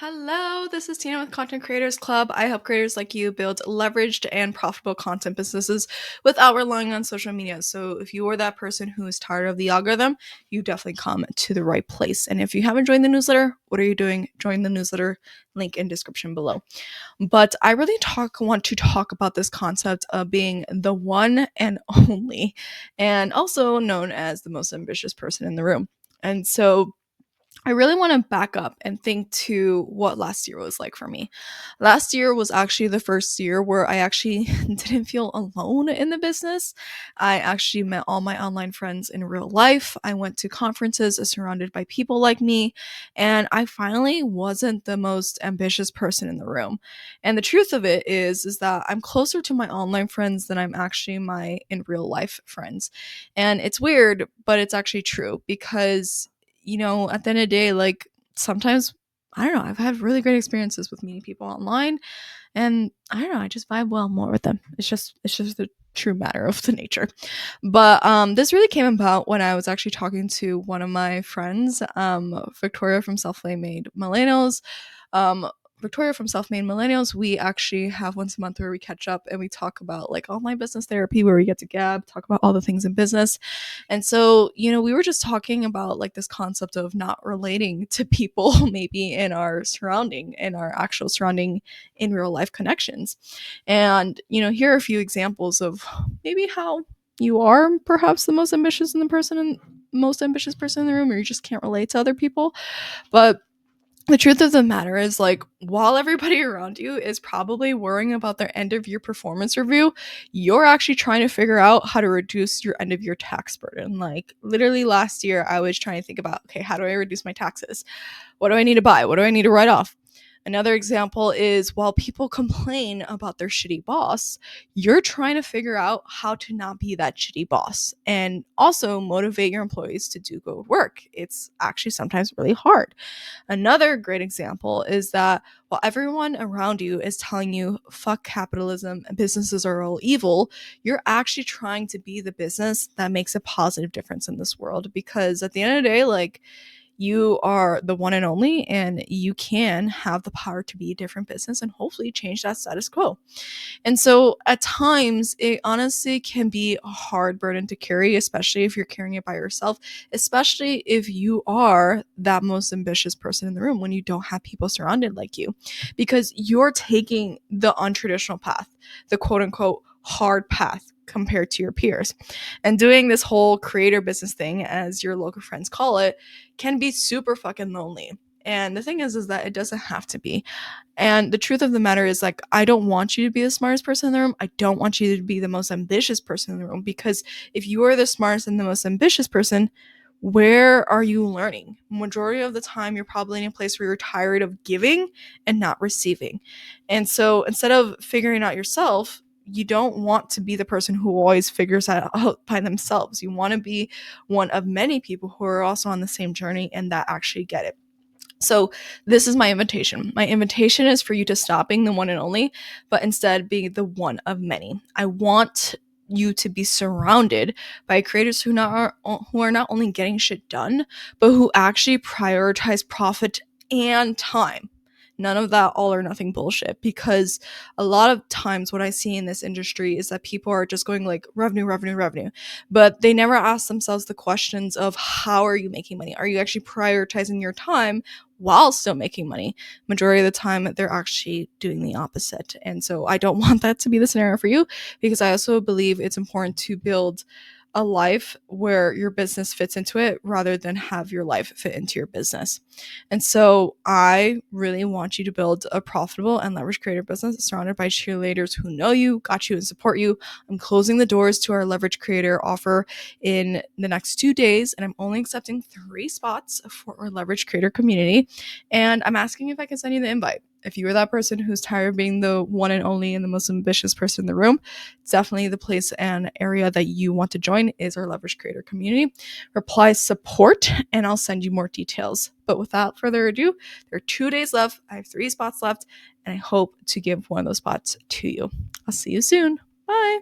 Hello, this is Tina with Content Creators Club. I help creators like you build leveraged and profitable content businesses without relying on social media. So, if you are that person who is tired of the algorithm, you definitely come to the right place. And if you haven't joined the newsletter, what are you doing? Join the newsletter, link in description below. But I really want to talk about this concept of being the one and only, and also known as the most ambitious person in the room. And so, I really want to back up and think to what last year was like for me. Last year was actually the first year where I actually didn't feel alone in the business. I actually met all my online friends in real life. I went to conferences surrounded by people like me, and I finally wasn't the most ambitious person in the room. And the truth of it is that I'm closer to my online friends than I'm actually my in real life friends. And it's weird, but it's actually true because at the end of the day, like sometimes, I don't know, I've had really great experiences with meeting people online, and I don't know, I just vibe well more with them. It's just the true matter of the nature. But this really came about when I was actually talking to one of my friends, Victoria from Self-Made Millennials. Um, Victoria from Self-Made Millennials, we actually have once a month where we catch up and we talk about like online business therapy, where we get to gab, talk about all the things in business. And so, we were just talking about like this concept of not relating to people maybe in our actual surrounding in real life connections. And, here are a few examples of maybe how you are perhaps the most ambitious person in the room, or you just can't relate to other people. But the truth of the matter is, like, while everybody around you is probably worrying about their end of year performance review, you're actually trying to figure out how to reduce your end of year tax burden. Like, literally last year, I was trying to think about, okay, how do I reduce my taxes? What do I need to buy? What do I need to write off? Another example is, while people complain about their shitty boss, you're trying to figure out how to not be that shitty boss and also motivate your employees to do good work. It's actually sometimes really hard. Another great example is that while everyone around you is telling you, fuck capitalism and businesses are all evil, you're actually trying to be the business that makes a positive difference in this world. Because at the end of the day, like, you are the one and only, and you can have the power to be a different business and hopefully change that status quo. And so at times, it honestly can be a hard burden to carry, especially if you're carrying it by yourself, especially if you are that most ambitious person in the room when you don't have people surrounded like you, because you're taking the untraditional path, the quote unquote hard path compared to your peers. And doing this whole creator business thing, as your local friends call it, can be super fucking lonely. And the thing is that it doesn't have to be. And the truth of the matter is, like, I don't want you to be the smartest person in the room. I don't want you to be the most ambitious person in the room, because if you are the smartest and the most ambitious person, where are you learning? Majority of the time, you're probably in a place where you're tired of giving and not receiving. And so instead of figuring out yourself, you don't want to be the person who always figures that out by themselves. You want to be one of many people who are also on the same journey and that actually get it. So this is my invitation. My invitation is for you to stop being the one and only, but instead being the one of many. I want you to be surrounded by creators who are not only getting shit done, but who actually prioritize profit and time. None of that all or nothing bullshit, because a lot of times what I see in this industry is that people are just going like revenue, revenue, revenue, but they never ask themselves the questions of, how are you making money? Are you actually prioritizing your time while still making money? Majority of the time, they're actually doing the opposite. And so I don't want that to be the scenario for you, because I also believe it's important to build a life where your business fits into it rather than have your life fit into your business. And so I really want you to build a profitable and leverage creator business surrounded by cheerleaders who know you, got you, and support you. I'm closing the doors to our leverage creator offer in the next 2 days, and I'm only accepting 3 spots for our leverage creator community. And I'm asking if I can send you the invite. If you are that person who's tired of being the one and only and the most ambitious person in the room, definitely the place and area that you want to join is our leverage creator community. Reply support and I'll send you more details. But without further ado, there are 2 days left. I have 3 spots left, and I hope to give one of those spots to you. I'll see you soon. Bye.